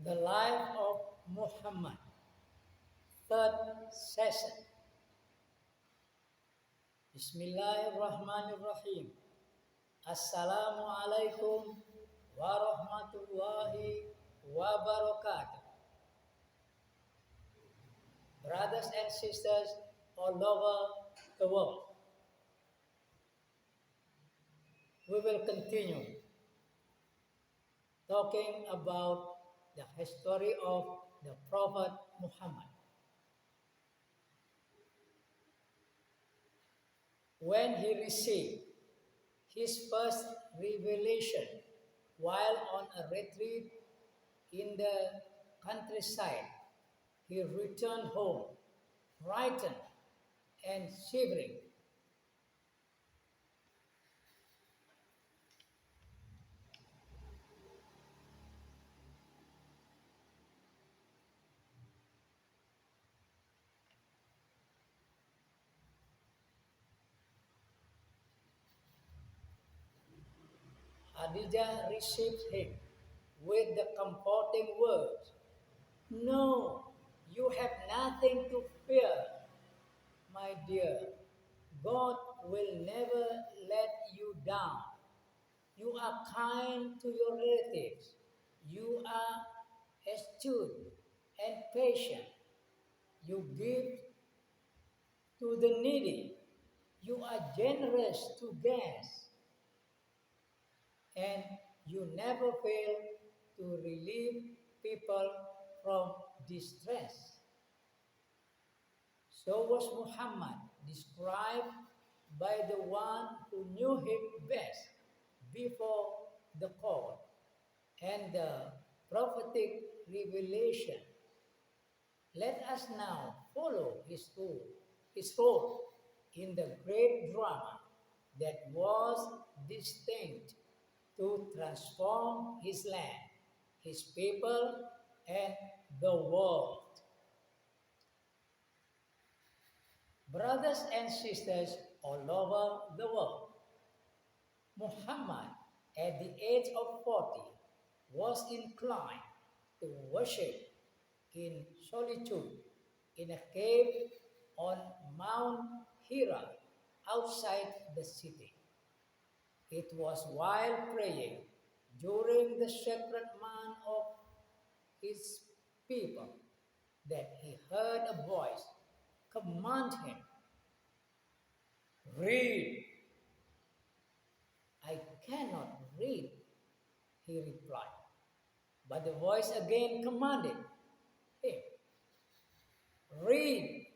The Life of Muhammad, third session. Bismillahirrahmanirrahim. Assalamualaikum warahmatullahi wabarakatuh. Brothers and sisters all over the world, we will continue talking about the history of the Prophet Muhammad. When he received his first revelation while on a retreat in the countryside, he returned home, frightened and shivering. Khadijah received him with the comforting words, "No, you have nothing to fear, my dear. God will never let you down. You are kind to your relatives. You are astute and patient. You give to the needy. You are generous to guests. And you never fail to relieve people from distress." So was Muhammad described by the one who knew him best before the call and the prophetic revelation. Let us now follow his role in the great drama that was destined to transform his land, his people, and the world. Brothers and sisters all over the world, Muhammad, at the age of 40, was inclined to worship in solitude in a cave on Mount Hira outside the city. It was while praying during the sacred month of his people that he heard a voice command him, "Read." "I cannot read," he replied. But the voice again commanded him, "Read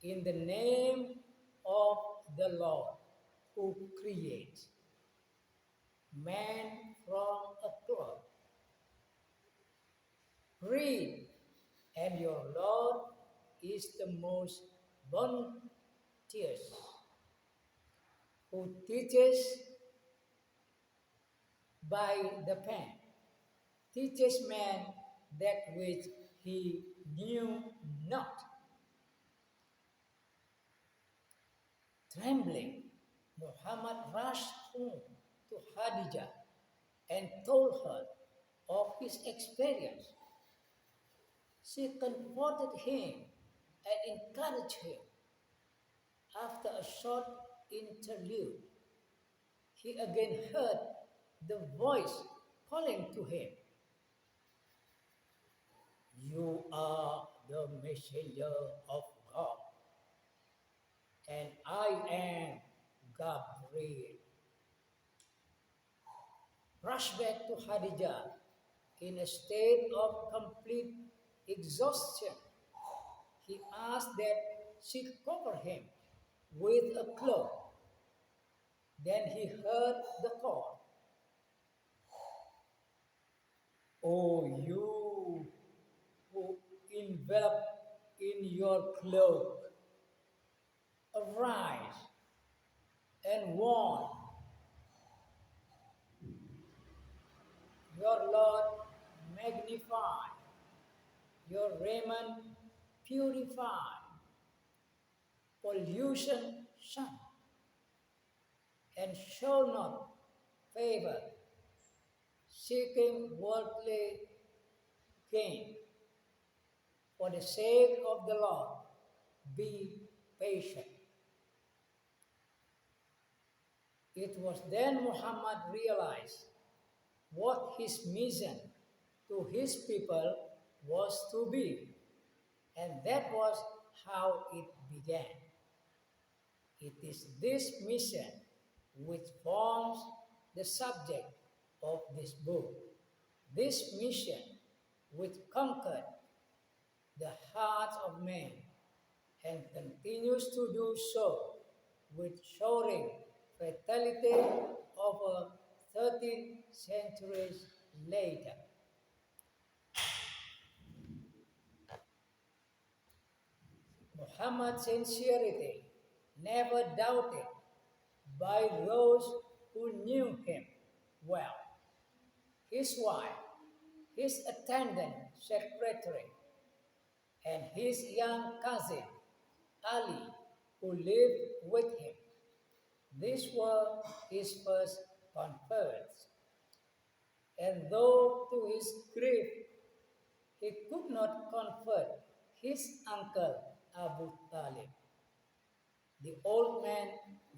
in the name of the Lord who creates man from a clod. Read, and your Lord is the most bounteous, who teaches by the pen, teaches man that which he knew not." Trembling, Muhammad rushed home to Khadijah and told her of his experience. She comforted him and encouraged him. After a short interlude, he again heard the voice calling to him, "You are the messenger of God, and I am Gabriel." Rushed back to Khadijah in a state of complete exhaustion. He asked that she cover him with a cloak. Then he heard the call, "O you who envelop in your cloak, arise and warn your Lord, magnify your raiment, purify, pollution shun, and show not favor, seeking worldly gain. For the sake of the Lord, be patient. It was then Muhammad realized what his mission to his people was to be, and that was how it began. It is this mission which forms the subject of this book. This mission which conquered the hearts of men and continues to do so with soaring fatality over 13 centuries later. Muhammad's sincerity, never doubted by those who knew him well. His wife, his attendant secretary, and his young cousin Ali, who lived with him. These were his first converts. And though to his grief he could not convert his uncle Abu Talib, the old man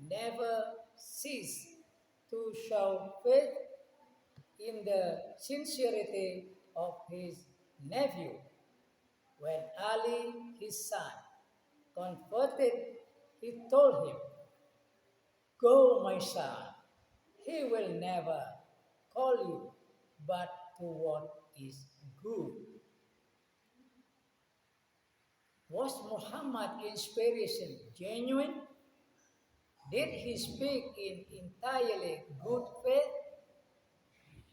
never ceased to show faith in the sincerity of his nephew. When Ali, his son, converted, he told him, "Go, my son, he will never call you but to what is good." Was Muhammad's inspiration genuine? Did he speak in entirely good faith?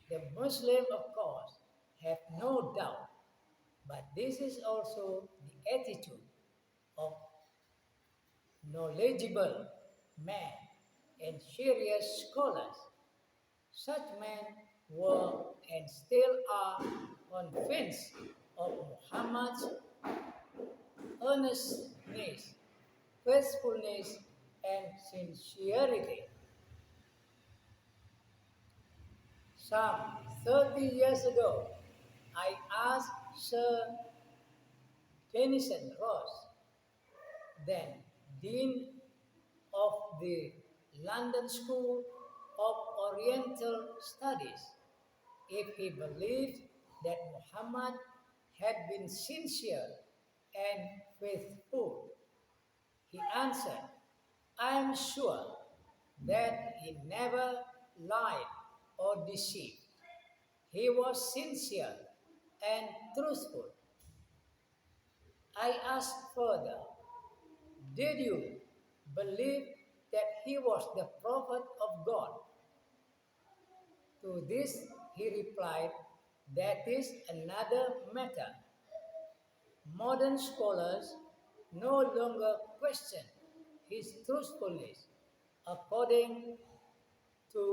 The Muslim, of course, have no doubt, but this is also the attitude of knowledgeable men and serious scholars. Such men were and still are convinced of Muhammad's earnestness, faithfulness, and sincerity. Some 30 years ago, I asked Sir Tennyson Ross, then Dean of the London School of Oriental Studies, if he believed that Muhammad had been sincere and faithful. He answered, "I am sure that he never lied or deceived. He was sincere and truthful." I asked further, "Did you believe that he was the prophet of God?" To this he replied, "That is another matter." Modern scholars no longer question his truthfulness according to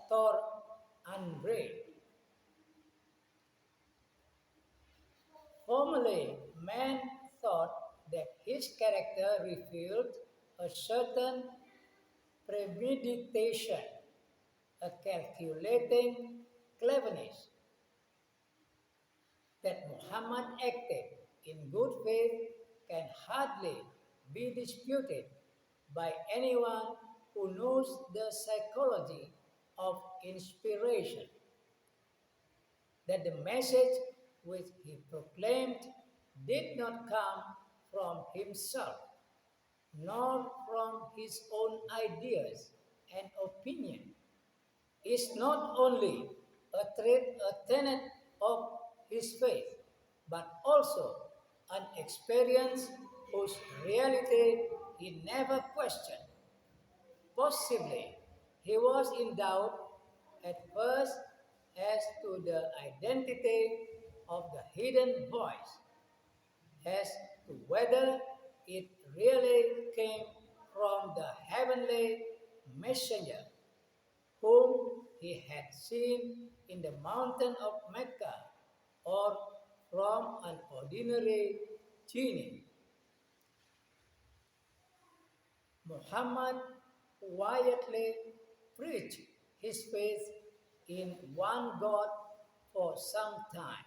Tor Andre. Formerly, men thought that his character revealed a certain premeditation, a calculating cleverness, that Muhammad acted in good faith can hardly be disputed by anyone who knows the psychology of inspiration. That the message which he proclaimed did not come from himself, nor from his own ideas and opinion, is not only a tenet of his faith, but also an experience whose reality he never questioned. Possibly, he was in doubt at first as to the identity of the hidden voice, as to whether it really came from the heavenly messenger whom he had seen in the mountain of Mecca, or from an ordinary genie. Muhammad quietly preached his faith in one God for some time.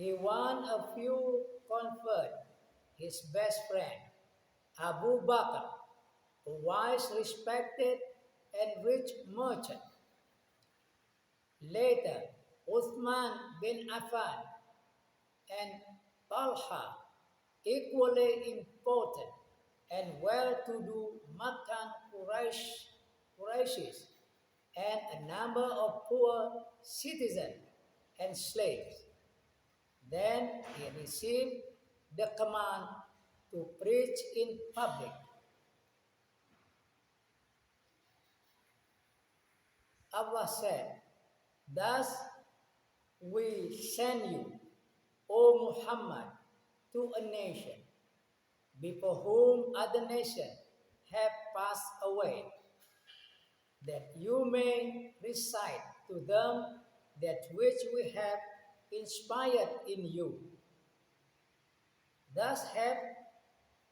He won a few convert, his best friend, Abu Bakr, a wise, respected, and rich merchant. Later, Uthman bin Affan and Talha, equally important and well-to-do Meccan Quraishis, and a number of poor citizens and slaves. Then he received the command to preach in public. Allah said, "Thus we send you, O Muhammad, to a nation before whom other nations have passed away, that you may recite to them that which we have inspired in you. Thus have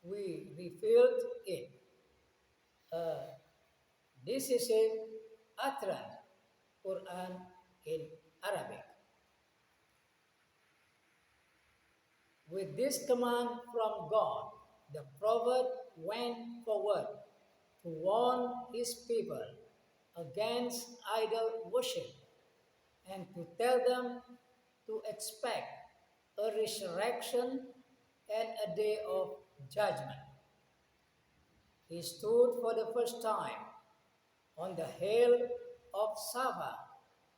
we revealed it." This is a utterance, Quran in Arabic. With this command from God, the prophet went forward to warn his people against idol worship and to tell them to expect a resurrection and a day of judgment. He stood for the first time on the hill of Safa,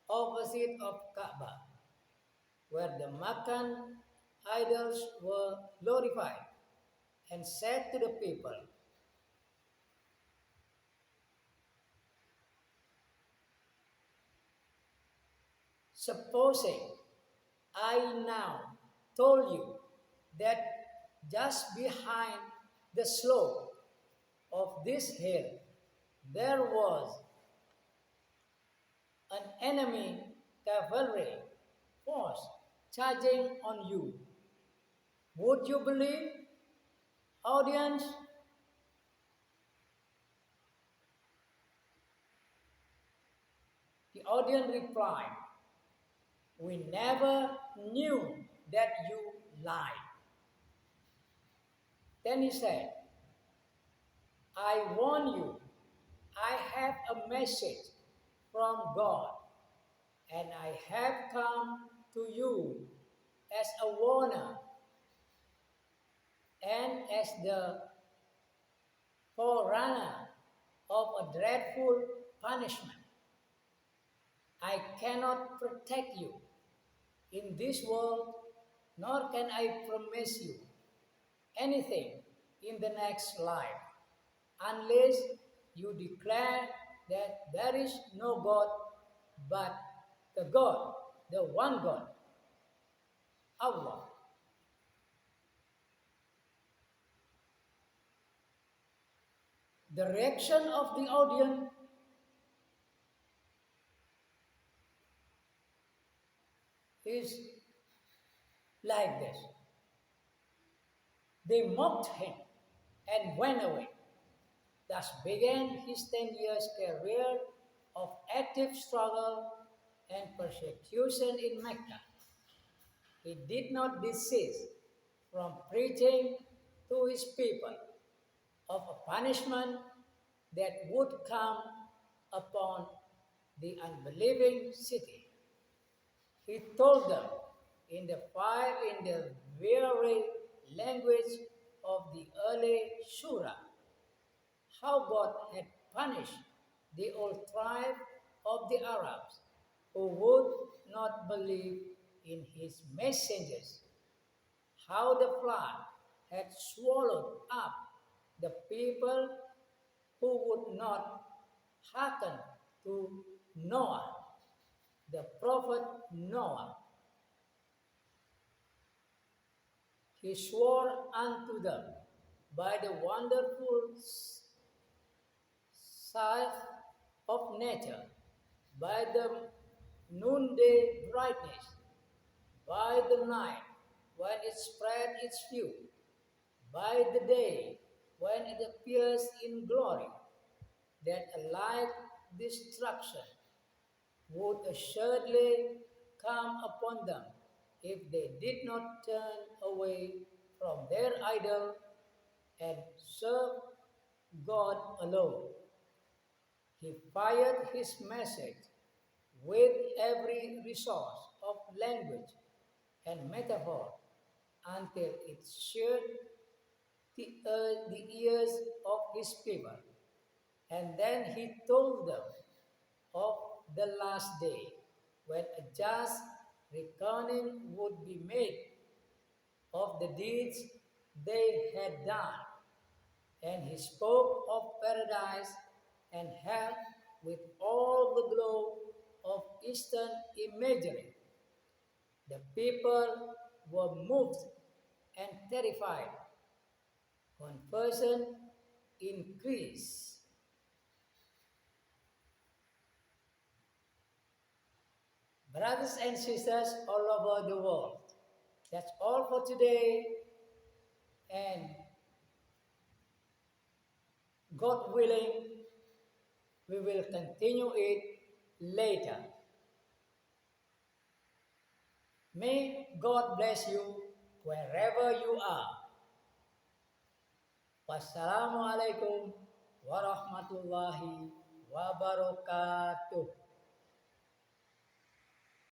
opposite of Kaaba, where the Meccan idols were glorified, and said to the people, "Supposing I now told you that just behind the slope of this hill there was an enemy cavalry force charging on you, would you believe, audience?" The audience replied, "We never knew that you lied." Then he said, "I warn you, I have a message from God, and I have come to you as a warner and as the forerunner of a dreadful punishment. I cannot protect you in this world, nor can I promise you anything in the next life, unless you declare that there is no God but the God, the one God, Allah." The reaction of the audience is like this. They mocked him and went away. Thus began his 10 years career of active struggle and persecution in Mecca. He did not desist from preaching to his people of a punishment that would come upon the unbelieving city. He told them in the very language of the early surah how God had punished the old tribe of the Arabs who would not believe in his messengers, how the flood had swallowed up the people who would not hearken to Noah, the prophet Noah. He swore unto them by the wonderful sight of nature, by the noonday brightness, by the night when it spread its view, by the day when it appears in glory, that a like destruction would assuredly come upon them if they did not turn away from their idol and serve God alone. He fired his message with every resource of language and metaphor until it stirred the ears of his people. And then he told them of the last day when a just reckoning would be made of the deeds they had done. And he spoke of paradise and hell with all the glow of Eastern imagery. The people were moved and terrified. Conversion increased. Brothers and sisters all over the world, that's all for today. And God willing, we will continue it later. May God bless you wherever you are. Wassalamualaikum warahmatullahi wabarakatuh.